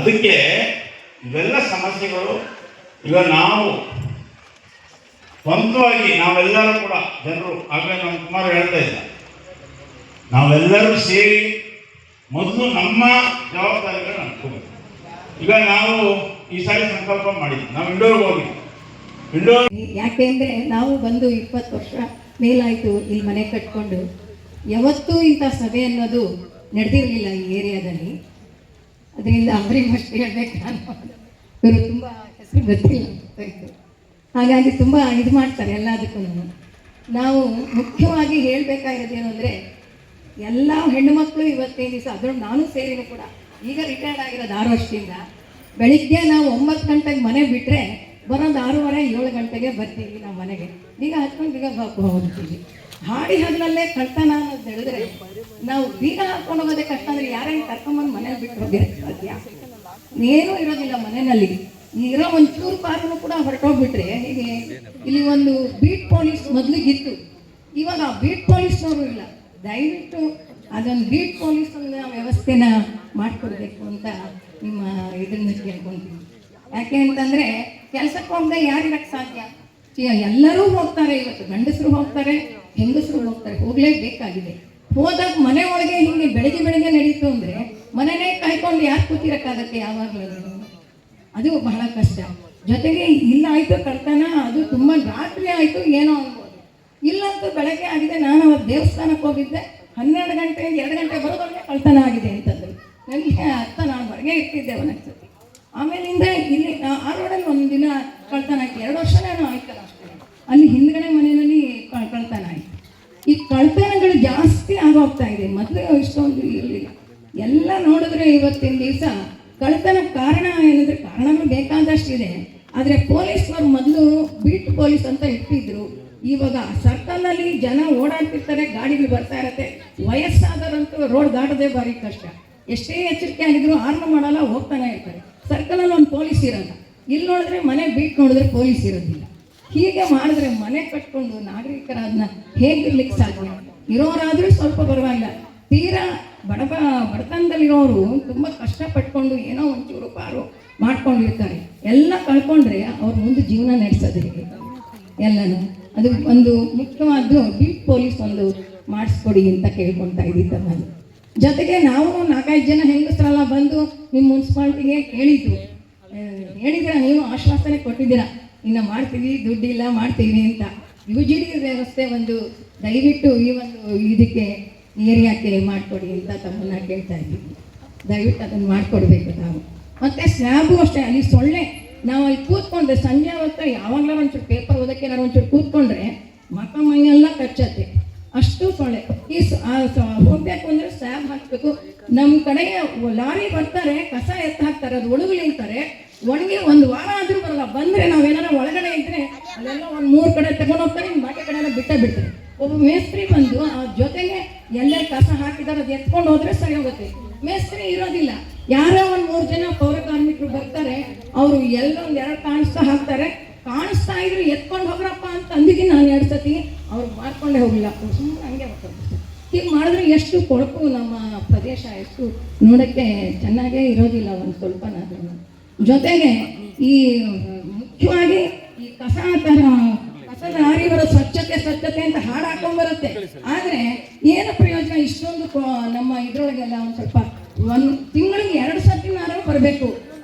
ಅದಕ್ಕೆ ಇವೆಲ್ಲ ಸಮಸ್ಯೆಗಳು ಈಗ ನಾವು ಸ್ವಂತವಾಗಿ ನಾವೆಲ್ಲರೂ ಕೂಡ ಜನರು ಆಗಲೇ ನಮ್ಮ ಕುಮಾರ್ ಹೇಳ್ತಾ ಇದ್ದ, ನಾವೆಲ್ಲರೂ ಸೇರಿ ಮೊದಲು ನಮ್ಮ ಜವಾಬ್ದಾರಿಗಳು ಅನ್ಕೋಬೇಕು. ಈಗ ನಾವು ಈ ಸಾರಿ ಸಂಕಲ್ಪ ಮಾಡಿದ್ವಿ, ನಾವು ಇಂಡೋರ್ಗೆ ಹೋಗಿದ್ವಿ. ಯಾಕೆಂದರೆ ನಾವು ಬಂದು 20 ವರ್ಷ ಮೇಲಾಯಿತು ಇಲ್ಲಿ ಮನೆ ಕಟ್ಕೊಂಡು. ಯಾವತ್ತೂ ಇಂಥ ಸಭೆ ಅನ್ನೋದು ನಡೆದಿರಲಿಲ್ಲ ಈ ಏರಿಯಾದಲ್ಲಿ. ಅದರಿಂದ ಅವರಿಗೆ ಅಷ್ಟು ಹೇಳ್ಬೇಕು, ನಾನು ಇವರು ತುಂಬ ಹೆಸರು ಗೊತ್ತಿಲ್ಲ ಗೊತ್ತಾಯಿತು. ಹಾಗಾಗಿ ತುಂಬ ಇದು ಮಾಡ್ತಾರೆ ಎಲ್ಲದಕ್ಕೂ. ನಾವು ಮುಖ್ಯವಾಗಿ ಹೇಳಬೇಕಾಗಿರೋದೇನು ಅಂದರೆ, ಎಲ್ಲ ಹೆಣ್ಣುಮಕ್ಕಳು ಇವತ್ತಿನ ದಿವಸ, ಅದರೊಂದು ನಾನು ಸೇರಿನೂ ಕೂಡ ಈಗ ರಿಟೈರ್ಡ್ ಆಗಿರೋದು 6 ವರ್ಷದಿಂದ. ಬೆಳಿಗ್ಗೆ ನಾವು 9 ಗಂಟೆಗೆ ಮನೆ ಬಿಟ್ಟರೆ ಬರೋದು 6:30 7 ಗಂಟೆಗೆ ಬರ್ತೀವಿ ನಾವು ಮನೆಗೆ. ಈಗ ಹಚ್ಕೊಂಡು ಈಗ ಹೋಗ್ತೀವಿ. ಹಾಡಿ ಹಗಲಲ್ಲೇ ಕಳ್ತನ ಅನ್ನೋದು ಹೇಳಿದ್ರೆ ನಾವು ಬೀಗ ಹಾಕ್ಕೊಂಡು ಹೋಗೋದೇ ಕಷ್ಟ. ಅಂದರೆ ಯಾರೇನು ಕರ್ಕೊಂಬಂದು ಮನೇಲಿ ಬಿಟ್ಟು ಹೋಗಿರಕ್ಕೆ ಸಾಧ್ಯ? ಏನೂ ಇರೋದಿಲ್ಲ ಮನೆಯಲ್ಲಿ. ಇರೋ ಒಂಚೂರು ಕಾರನ್ನು ಕೂಡ ಹೊರಟೋಗ್ಬಿಟ್ರೆ ಹೀಗೆ. ಇಲ್ಲಿ ಒಂದು ಬೀಟ್ ಪೊಲೀಸ್ ಮೊದಲಿಗಿತ್ತು, ಇವಾಗ ಆ ಬೀಟ್ ಪೊಲೀಸ್ನವರು ಇಲ್ಲ. ದಯವಿಟ್ಟು ಅದೊಂದು ಬೀಟ್ ಪೊಲೀಸ್ ವ್ಯವಸ್ಥೆನ ಮಾಡಿಕೊಡ್ಬೇಕು ಅಂತ ನಿಮ್ಮ ಇದನ್ನು ಕೇಳ್ಕೊತೀವಿ. ಯಾಕೆ ಅಂತಂದರೆ ಕೆಲಸಕ್ಕೆ ಹೋಗದೆ ಯಾರಿರಕ್ಕೆ ಸಾಧ್ಯ? ಎಲ್ಲರೂ ಹೋಗ್ತಾರೆ. ಇವತ್ತು ಗಂಡಸರು ಹೋಗ್ತಾರೆ, ಹೆಂಗಸರು ಹೋಗ್ತಾರೆ, ಹೋಗಲೇಬೇಕಾಗಿದೆ. ಹೋದಾಗ ಮನೆ ಒಳಗೆ ಹಿಂಗೆ ಬೆಳಗ್ಗೆ ನಡೀತು ಅಂದರೆ ಮನೆಯೇ ಕಾಯ್ಕೊಂಡು ಯಾರು ಕೂತಿರೋಕ್ಕಾಗತ್ತೆ? ಯಾವಾಗಲೂ ಅದು ಬಹಳ ಕಷ್ಟ. ಜೊತೆಗೆ ಇಲ್ಲ ಆಯಿತು ಕಳ್ತನ, ಅದು ತುಂಬ ರಾತ್ರಿ ಆಯಿತು ಏನೋ ಅನ್ಬೋದು. ಇಲ್ಲಂತೂ ಬೆಳಗ್ಗೆ ಆಗಿದೆ. ನಾನು ಅವತ್ತು ದೇವಸ್ಥಾನಕ್ಕೆ ಹೋಗಿದ್ದೆ, 12 ಗಂಟೆ 2 ಗಂಟೆ ಬರೋದ್ರಲ್ಲೇ ಕಳ್ತನ ಆಗಿದೆ ಅಂತಂದರು. ನನಗೆ ಅರ್ಥ, ನಾನು ಹೊರಗೆ ಇರ್ತಿದ್ದೆ ಒಂದೊಂದ್ಸತಿ. ಆಮೇಲಿಂದ ಇಲ್ಲಿ ಆ ರೋಡಲ್ಲಿ ಒಂದು ದಿನ ಕಳ್ತನ ಆಯ್ತು. 2 ವರ್ಷನೇ ಆಯ್ತಲ್ಲ ಅಷ್ಟೇ. ಅಲ್ಲಿ ಹಿಂದ್ಗಡೆ ಮನೆಯಲ್ಲಿ ಕಳ್ತನ ಆಯಿತು. ಈ ಕಳ್ತನಗಳು ಜಾಸ್ತಿ ಆಗೋಗ್ತಾ ಇದೆ. ಮೊದಲು ಇಷ್ಟೊಂದು ಇರಲಿಲ್ಲ. ಎಲ್ಲ ನೋಡಿದ್ರೆ ಇವತ್ತಿನ ದಿವಸ ಕಳ್ತನ ಕಾರಣ ಏನಂದರೆ, ಕಾರಣಗಳು ಬೇಕಾದಷ್ಟಿದೆ. ಆದರೆ ಪೊಲೀಸ್ನವ್ರು ಮೊದಲು ಬೀಟ್ ಪೊಲೀಸ್ ಅಂತ ಇಟ್ಟಿದ್ರು. ಇವಾಗ ಸರ್ಕಲ್ನಲ್ಲಿ ಜನ ಓಡಾಡ್ತಿರ್ತಾರೆ, ಗಾಡಿಗಳು ಬರ್ತಾ ಇರತ್ತೆ. ವಯಸ್ಸಾದರಂತೂ ರೋಡ್ ದಾಟೋದೇ ಭಾರಿ ಕಷ್ಟ. ಎಷ್ಟೇ ಎಚ್ಚರಿಕೆ ಆಗಿದ್ರು ಆರ್ನ ಮಾಡಲ್ಲ, ಹೋಗ್ತಾನೆ ಇರ್ತಾರೆ. ಸರ್ಕಲಲ್ಲಿ ಒಂದು ಪೊಲೀಸ್ ಇರೋಲ್ಲ. ಇಲ್ಲಿ ನೋಡಿದ್ರೆ ಮನೆ ಬೀಟ್ ನೋಡಿದ್ರೆ ಪೊಲೀಸ್ ಇರೋದಿಲ್ಲ. ಹೀಗೆ ಮಾಡಿದ್ರೆ ಮನೆ ಕಟ್ಕೊಂಡು ನಾಗರಿಕರ ಅದನ್ನ ಹೇಗಿರ್ಲಿಕ್ಕೆ ಸಾಧ್ಯ? ಇರೋರಾದರೂ ಸ್ವಲ್ಪ ಪರವಾಗಿಲ್ಲ. ತೀರಾ ಬಡತನದಲ್ಲಿರೋರು ತುಂಬ ಕಷ್ಟಪಟ್ಕೊಂಡು ಏನೋ ಒಂಚೂರು ಪಾರು ಮಾಡ್ಕೊಂಡಿರ್ತಾರೆ. ಎಲ್ಲ ಕಳ್ಕೊಂಡ್ರೆ ಅವ್ರ ಮುಂದೆ ಜೀವನ ನಡೆಸೋದು ಹೇಗೆ ಎಲ್ಲನೂ. ಅದು ಒಂದು ಮುಖ್ಯವಾದ್ದು ಬೀಟ್ ಪೊಲೀಸ್ ಒಂದು ಮಾಡಿಸ್ಕೊಡಿ ಅಂತ ಕೇಳ್ಕೊತಾ ಇದ್ದಿದ್ದಮ್ಮ. ಜೊತೆಗೆ ನಾವು 4-5 ಜನ ಹೆಂಗಸರೆಲ್ಲ ಬಂದು ನಿಮ್ಮ ಮುನ್ಸಿಪಾಲ್ಟಿಗೆ ಹೇಳಿದ್ದೀರ, ನೀವು ಆಶ್ವಾಸನೆ ಕೊಟ್ಟಿದ್ದೀರಾ, ಇನ್ನು ಮಾಡ್ತೀವಿ, ದುಡ್ಡಿಲ್ಲ ಮಾಡ್ತೀವಿ ಅಂತ. UGD ವ್ಯವಸ್ಥೆ ಒಂದು ದಯವಿಟ್ಟು ಈ ಒಂದು ಇದಕ್ಕೆ ಏರಿಯಾಕ್ಕೆ ಮಾಡಿಕೊಡಿ ಅಂತ ತಮ್ಮನ್ನ ಕೇಳ್ತಾ ಇದ್ದೀವಿ. ದಯವಿಟ್ಟು ಅದನ್ನು ಮಾಡಿಕೊಡ್ಬೇಕು ನಾವು. ಮತ್ತು ಸ್ಲ್ಯಾಬು ಅಷ್ಟೇ, ಅಲ್ಲಿ ಸೊಳ್ಳೆ. ನಾವು ಅಲ್ಲಿ ಕೂತ್ಕೊಂಡ್ರೆ ಸಂಜೆ ಹೊತ್ತು ಯಾವಾಗಲೂ ಒಂಚೂರು ಪೇಪರ್ ಓದೋಕ್ಕೆ ಏನಾರು ಒಂಚೂರು ಕೂತ್ಕೊಂಡ್ರೆ ಮೈಯೆಲ್ಲ ಕಚ್ಚತ್ತೆ, ಅಷ್ಟು ಸೊಳ್ಳೆ. ಹೋಗ್ಬೇಕು ಅಂದರೆ ಸ್ಲ್ಯಾಬ್ ಹಾಕಬೇಕು. ನಮ್ಮ ಕಡೆ ಲಾರಿ ಬರ್ತಾರೆ, ಕಸ ಎತ್ತ ಹಾಕ್ತಾರೆ, ಅದು ಒಣಗಿರ್ತಾರೆ. ಒಣಗಿ 1 ವಾರ ಆದರೂ ಬರಲ್ಲ. ಬಂದರೆ ನಾವೇನಾರ ಒಳಗಡೆ ಇದ್ದರೆ ಅಲ್ಲೆಲ್ಲ ಒಂದು 3 ಕಡೆ ತಗೊಂಡು ಹೋಗ್ತಾರೆ, ಇನ್ನು ಬಾಕಿ ಕಡೆ ಎಲ್ಲ ಬಿಡ್ತಾರೆ. ಒಬ್ಬ ಮೇಸ್ತ್ರಿ ಬಂದು ಆ ಜೊತೆಗೆ ಎಲ್ಲೇ ಕಸ ಹಾಕಿದಾರೆ ಅದು ಎತ್ಕೊಂಡು ಹೋದರೆ ಸರಿ ಹೋಗುತ್ತೆ. ಮೇಸ್ತ್ರಿ ಇರೋದಿಲ್ಲ. ಯಾರೋ ಒಂದು 3 ಜನ ಪೌರ ಕಾರ್ಮಿಕರು ಬರ್ತಾರೆ, ಅವರು ಎಲ್ಲೊಂದು 2 ಕಾಣಿಸ್ತಾ ಹಾಕ್ತಾರೆ. ಕಾಣಿಸ್ತಾ ಇದ್ರು ಎತ್ಕೊಂಡು ಹೋಗ್ರಪ್ಪ ಅಂತ ಅಂದಿಗೆ ನಾನು 2 ಸತಿ ಅವ್ರು ಮಾಡ್ಕೊಂಡೇ ಹೋಗಲಿಲ್ಲ, ಸುಮ್ಮನೆ ಹಂಗೆ ಹೋಗ್ತಾರೆ. ಹೀಗೆ ಮಾಡಿದ್ರೆ ಎಷ್ಟು ಕೊಳಕು ನಮ್ಮ ಪ್ರದೇಶ, ಎಷ್ಟು ನೋಡೋಕ್ಕೆ ಚೆನ್ನಾಗೇ ಇರೋದಿಲ್ಲ ಒಂದು ಸ್ವಲ್ಪನಾದ್ರೂ. ಜೊತೆಗೆ ಈ ಮುಖ್ಯವಾಗಿ ಈ ಕಸದ ಲಾರಿ ಬರೋ ಸ್ವಚ್ಛತೆ ಅಂತ ಹಾಡು ಹಾಕೊಂಡ್ಬರುತ್ತೆ. ಆದರೆ ಏನು ಪ್ರಯೋಜನ? ಇಷ್ಟೊಂದು ನಮ್ಮ ಇದರೊಳಗೆಲ್ಲ ಒಂದು ಸ್ವಲ್ಪ 1 ತಿಂಗಳಿಗೆ 2 ಸತಿನಾರು ಬರಬೇಕು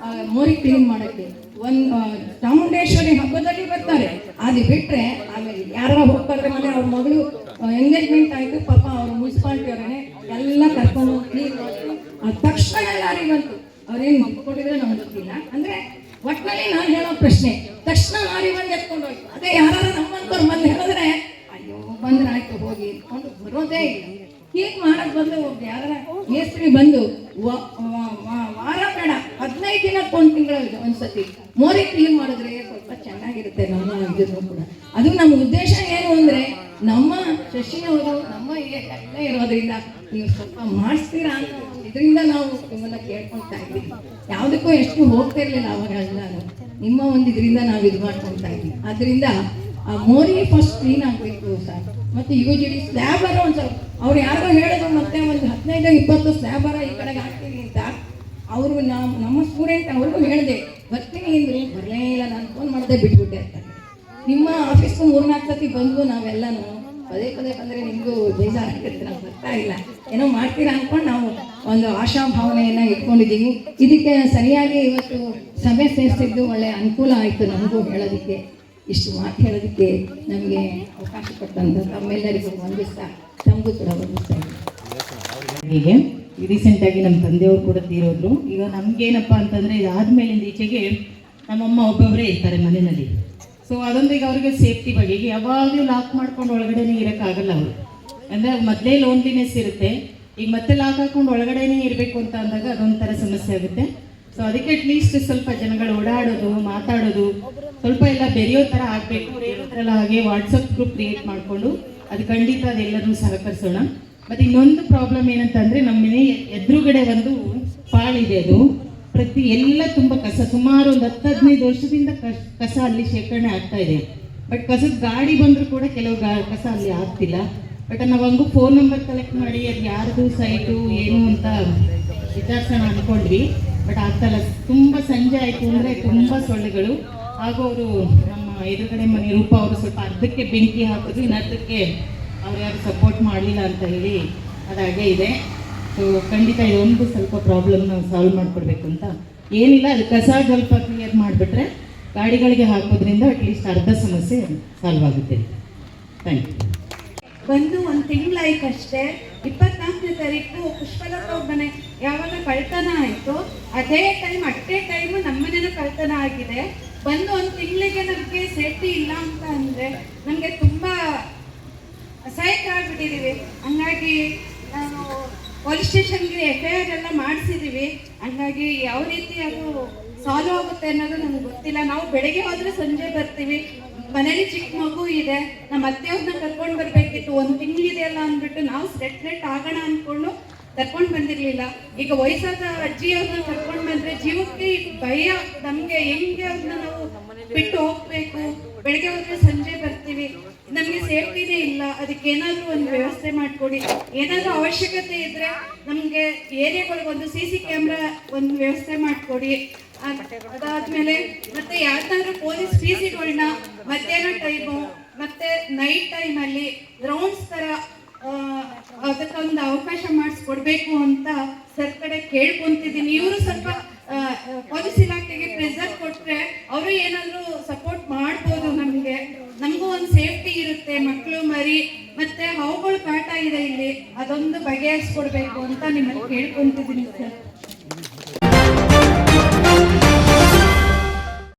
ಮೋರಿ ಕ್ಲೀನ್ ಮಾಡೋಕ್ಕೆ. ಚಾಮುಂಡೇಶ್ವರಿ ಹಬ್ಬದಲ್ಲಿ ಬರ್ತಾರೆ, ಅದು ಬಿಟ್ಟರೆ ಆಮೇಲೆ ಯಾರೋ ಹೋಗ್ತಾರೆ ಮನೆ ಅವ್ರ ಮಗಳು ಎಂಗೇಜ್ಮೆಂಟ್ ಆಯಿತು, ಪಾಪ ಅವ್ರ ಮುನ್ಸಿಪಾಲ್ಟಿ ಅವರೇ ಎಲ್ಲ ಕರ್ಕೊಂಡು ಕ್ಲೀನ್ ಮಾಡಿ ತಕ್ಷಣ ಲಾರಿ ಬಂತು. ಅವ್ರೇನು ಮಕ್ಕೊಂಡಿದ್ರೆ ನಮ್ಗೆ ಗೊತ್ತಿಲ್ಲ. ಅಂದರೆ ಒಟ್ಟಿನಲ್ಲಿ ನಾನು ಹೇಳೋ ಪ್ರಶ್ನೆ, ತಕ್ಷಣ ಲಾರಿ ಬಂದು ಎತ್ಕೊಂಡು ಹೋಯ್ತು. ಅದೇ ಯಾರು ನಮ್ಮಂತವ್ರು ಮೊದಲು ಹೇಳಿದ್ರೆ ಅಯ್ಯೋ ಬಂದ್ರೆ ಆಯ್ತು ಹೋಗಿ ಎತ್ಕೊಂಡು ಬರೋದೇ ಇಲ್ಲ. ಹೀಗೆ ಮಾಡೋದು ಬದಲು ಹೋಗಿ ಯಾರ ಮೇಸ್ತ್ರಿ ಬಂದು ವಾರ ಬೇಡ 15 ದಿನಕ್ಕೆ 1 ತಿಂಗಳು ಒಂದ್ಸತಿ ಮೋರಿ ಕ್ಲೀನ್ ಮಾಡಿದ್ರೆ ಸ್ವಲ್ಪ ಚೆನ್ನಾಗಿರುತ್ತೆ ನಮ್ಮ ಇದನ್ನು ಕೂಡ. ಅದು ನಮ್ಮ ಉದ್ದೇಶ ಏನು ಅಂದರೆ, ನಮ್ಮ ಶಶಿಯವರು ನಮ್ಮ ಎಲ್ಲ ಇರೋದ್ರಿಂದ ನೀವು ಸ್ವಲ್ಪ ಮಾಡಿಸ್ತೀರಾ ಅಂತ ಇದರಿಂದ ನಾವು ನಿಮ್ಮನ್ನ ಕೇಳ್ಕೊಳ್ತಾ ಇದ್ದೀವಿ. ಯಾವುದಕ್ಕೂ ಎಷ್ಟು ಹೋಗ್ತಿರ್ಲಿಲ್ಲ ಅವಾಗೆಲ್ಲ, ನಿಮ್ಮ ಒಂದು ಇದರಿಂದ ನಾವು ಇದು ಮಾಡ್ಕೊಳ್ತಾ ಇದ್ದೀವಿ. ಅದರಿಂದ ಆ ಮೋರಿ ಫಸ್ಟ್ ಕ್ಲೀನ್ ಆಗಬೇಕು ಸರ್. ಮತ್ತು UGD ಸ್ಲ್ಯಾಬರ ಒಂದು ಸ್ವಲ್ಪ ಅವ್ರು ಯಾರೋ ಹೇಳಿದ್ರು, ಮತ್ತೆ ಒಂದು 15-20 ಸ್ಲ್ಯಾಬರ ಈ ಕಡೆಗೆ ಹಾಕ್ತೀವಿ ಅಂತ. ಅವರು ನಮ್ಮ ಸ್ಟೂಡೆಂಟ್ ಅವ್ರಿಗೂ ಹೇಳಿದೆ ಬರ್ತೀನಿ ಅಂದರು, ಬರಲೇ ಇಲ್ಲ, ನಾನು ಫೋನ್ ಮಾಡದೆ ಬಿಟ್ಬಿಟ್ಟೆ ಅಂತ. ನಿಮ್ಮ ಆಫೀಸ್ಗೂ 3-4 ಸತಿ ಬಂದು ನಾವೆಲ್ಲನೂ ಪದೇ ಪದೇ ಬಂದರೆ ನಿಮಗೂ ಬೇಜಾರಾಗುತ್ತೆ, ನಾವು ಬರ್ತಾ ಇಲ್ಲ, ಏನೋ ಮಾಡ್ತೀರಾ ಅಂದ್ಕೊಂಡು ನಾವು ಒಂದು ಆಶಾಭಾವನೆಯನ್ನು ಇಟ್ಕೊಂಡಿದ್ದೀವಿ. ಇದಕ್ಕೆ ಸರಿಯಾಗಿ ಇವತ್ತು ಸಭೆ ಸೇರಿಸಿದ್ದು ಒಳ್ಳೆಯ ಅನುಕೂಲ ಆಯಿತು ನಮಗೂ ಹೇಳೋದಕ್ಕೆ. ಇಷ್ಟು ಮಾತು ಹೇಳೋದಕ್ಕೆ ನಮಗೆ ಅವಕಾಶ ಕೊಟ್ಟಂತ ತಮ್ಮೆಲ್ಲರಿಗೂ ವಂದಿಸ್ತಾ ತಮಗೂ ಕೂಡ ವಂದಿಸ್ತಾ ಇದ್ದೀನಿ. ಹೀಗೆ ರೀಸೆಂಟಾಗಿ ನಮ್ಮ ತಂದೆಯವರು ಕೂಡ ತೀರೋದ್ರು. ಈಗ ನಮಗೇನಪ್ಪ ಅಂತಂದರೆ ಇದಾದ್ಮೇಲಿಂದ ಈಚೆಗೆ ನಮ್ಮಮ್ಮ ಒಬ್ಬೊಬ್ಬರೇ ಇರ್ತಾರೆ ಮನೆಯಲ್ಲಿ. ಸೊ ಅದೊಂದು ಈಗ ಅವ್ರಿಗೆ ಸೇಫ್ಟಿ ಬಗ್ಗೆ ಈಗ ಯಾವಾಗಲೂ ಲಾಕ್ ಮಾಡ್ಕೊಂಡು ಒಳಗಡೆನೇ ಇರೋಕ್ಕಾಗಲ್ಲ ಅವರು. ಅಂದರೆ ಮೊದಲೇ ಲೋನ್ಲಿನೆಸ್ ಇರುತ್ತೆ, ಈಗ ಮತ್ತೆ ಲಾಕ್ ಹಾಕ್ಕೊಂಡು ಒಳಗಡೆನೇ ಇರಬೇಕು ಅಂತ ಅಂದಾಗ ಅದೊಂಥರ ಸಮಸ್ಯೆ ಆಗುತ್ತೆ. ಸೊ ಅದಕ್ಕೆ ಅಟ್ಲೀಸ್ಟ್ ಸ್ವಲ್ಪ ಜನಗಳು ಓಡಾಡೋದು, ಮಾತಾಡೋದು, ಸ್ವಲ್ಪ ಎಲ್ಲ ಬೆರೆಯೋ ಥರ ಆಗಬೇಕು. ಹೇಳೋದ್ರಲ್ಲ ಹಾಗೆ ವಾಟ್ಸಪ್ ಗ್ರೂಪ್ ಕ್ರಿಯೇಟ್ ಮಾಡಿಕೊಂಡು ಅದು ಖಂಡಿತ ಅದೆಲ್ಲರೂ ಸಹಕರಿಸೋಣ. ಮತ್ತು ಇನ್ನೊಂದು ಪ್ರಾಬ್ಲಮ್ ಏನಂತಂದರೆ ನಮ್ಮ ಮನೆ ಎದುರುಗಡೆ ಒಂದು ಪಾಳಿದೆ, ಅದು ಎಲ್ಲ ತುಂಬ ಕಸ, ಸುಮಾರು ಒಂದು 10-15 ವರ್ಷದಿಂದ ಕಸ ಅಲ್ಲಿ ಶೇಖರಣೆ ಆಗ್ತಾ ಇದೆ. ಬಟ್ ಕಸದ ಗಾಡಿ ಬಂದರೂ ಕೂಡ ಕೆಲವು ಕಸ ಅಲ್ಲಿ ಆಗ್ತಿಲ್ಲ. ಬಟ್ ನಾವು ಹಂಗೂ ಫೋನ್ ನಂಬರ್ ಕಲೆಕ್ಟ್ ಮಾಡಿ ಅದು ಯಾರ್ದು ಸೈಟು ಏನು ಅಂತ ವಿಚಾರಿಸೋಣ ಅಂದ್ಕೊಂಡ್ವಿ. ಬಟ್ ಆಗ್ತಾಯಿಲ್ಲ. ತುಂಬ ಸಂಜೆ ಆಯಿತು ಅಂದರೆ ತುಂಬ ಸೊಳ್ಳೆಗಳು. ಹಾಗೂ ಅವರು ನಮ್ಮ ಎದುರುಗಡೆ ಮನೆ ರೂಪ ಅವರು ಸ್ವಲ್ಪ ಅರ್ಧಕ್ಕೆ ಬೆಂಕಿ ಹಾಕಿದ್ರು, ಇನ್ನರ್ಧಕ್ಕೆ ಅವ್ರು ಯಾರು ಸಪೋರ್ಟ್ ಮಾಡಲಿಲ್ಲ ಅಂತ ಹೇಳಿ ಅದಾಗೆ ಇದೆ. ಸೊ ಖಂಡಿತ ಇದೊಂದು ಸ್ವಲ್ಪ ಪ್ರಾಬ್ಲಮ್ ನಾವು ಸಾಲ್ವ್ ಮಾಡಿಕೊಡ್ಬೇಕು ಅಂತ. ಏನಿಲ್ಲ, ಅದು ಕಸ ಸ್ವಲ್ಪ ಕ್ಲಿಯರ್ ಮಾಡಿಬಿಟ್ರೆ ಗಾಡಿಗಳಿಗೆ ಹಾಕೋದ್ರಿಂದ ಅಟ್ಲೀಸ್ಟ್ ಅರ್ಧ ಸಮಸ್ಯೆ ಸಾಲ್ವ್ ಆಗುತ್ತೆ. Thank you. ಬಂದು 1 ತಿಂಗಳಾಯ್ತಷ್ಟೇ. 24ನೇ ತಾರೀಕು ಪುಷ್ಪಲತಾ ಅವ್ರ ಮನೆ ಯಾವಾಗ ಕಳ್ತನ ಆಯಿತು ಅದೇ ಟೈಮು ನಮ್ಮನೇನೂ ಕಳ್ತನ ಆಗಿದೆ. ಬಂದು 1 ತಿಂಗಳಿಗೆ ನಮಗೆ ಸೇಫ್ಟಿ ಇಲ್ಲ ಅಂತ ಅಂದರೆ ನಮಗೆ ತುಂಬ ಅಸಹಾಯಕ ಆಗಿಬಿಟ್ಟಿದ್ದೀವಿ. ಹಂಗಾಗಿ ನಾನು ಪೊಲೀಸ್ ಸ್ಟೇಷನ್ಗೆ FIR ಎಲ್ಲ ಮಾಡಿಸಿದ್ದೀವಿ. ಹಂಗಾಗಿ ಯಾವ ರೀತಿ ಅದು ಸಾಲ್ವ್ ಆಗುತ್ತೆ ಅನ್ನೋದು ನಮ್ಗೆ ಗೊತ್ತಿಲ್ಲ. ನಾವು ಬೆಳಗ್ಗೆ ಹೋದರೆ ಸಂಜೆ ಬರ್ತೀವಿ. ಮನೇಲಿ ಚಿಕ್ಕ ಮಗು ಇದೆ, ನಮ್ಮ ಅತ್ತೆಯವ್ರನ್ನ ಕರ್ಕೊಂಡು ಬರಬೇಕಿತ್ತು. 1 ತಿಂಗಳಿದೆಯಲ್ಲ ಅಂದ್ಬಿಟ್ಟು ನಾವು ಸ್ಲೆಟ್ ಆಗೋಣ ಅಂದ್ಕೊಂಡು ಕರ್ಕೊಂಡು ಬಂದಿರಲಿಲ್ಲ. ಈಗ ವಯಸ್ಸಾದ ಅಜ್ಜಿಯವ್ರನ್ನ ಕರ್ಕೊಂಡು ಬಂದರೆ ಜೀವಕ್ಕೆ ಭಯ ನಮಗೆ. ಹೆಂಗೆ ಅವ್ರನ್ನ ನಾವು ಬಿಟ್ಟು ಹೋಗ್ಬೇಕು? ಬೆಳಗ್ಗೆ ಹೋದರೆ ಸಂಜೆ ಬರ್ತೀವಿ, ನಮಗೆ ಸೇಫ್ಟಿನೇ ಇಲ್ಲ. ಅದಕ್ಕೆ ಏನಾದರೂ ಒಂದು ವ್ಯವಸ್ಥೆ ಮಾಡಿಕೊಡಿ. ಏನಾದರೂ ಅವಶ್ಯಕತೆ ಇದ್ದರೆ ನಮಗೆ ಏರಿಯಾಗಳಿಗೆ ಒಂದು CC ಕ್ಯಾಮ್ರಾ ಒಂದು ವ್ಯವಸ್ಥೆ ಮಾಡಿಕೊಡಿ. ಅದಾದಮೇಲೆ ಮತ್ತೆ ಯಾವ್ದಾದ್ರು ಪೊಲೀಸ್ PCಗಳನ್ನ ಮಧ್ಯಾಹ್ನ ಟೈಮು ಮತ್ತು ನೈಟ್ ಟೈಮಲ್ಲಿ ಗ್ರೌಂಡ್ಸ್ ಥರ ಅದಕ್ಕೊಂದು ಅವಕಾಶ ಮಾಡಿಸ್ಕೊಡ್ಬೇಕು ಅಂತ ಸರ್ ಕಡೆ ಕೇಳ್ಕೊತಿದ್ದೀನಿ. ಇವರು ಸ್ವಲ್ಪ ಪೊಲೀಸ್ ಇಲಾಖೆಗೆ ಪ್ರೆಸರ್ ಕೊಟ್ಟರೆ ಅವರು ಏನಾದರೂ ಸಪೋರ್ಟ್ ಮಾಡ್ಬೋದು. ನಮಗೂ ಒಂದು ಸೇಫ್ಟಿ ಇರುತ್ತೆ. ಮಕ್ಕಳು ಮರಿ ಮತ್ತು ಹಾವುಗಳು ಕಾಟ ಇದೆ ಇಲ್ಲಿ, ಅದೊಂದು ಬಗೆಹರಿಸ್ಕೊಡ್ಬೇಕು ಅಂತ ನಿಮ್ಮಲ್ಲಿ ಕೇಳ್ಕೊತಿದ್ದೀನಿ ಸರ್.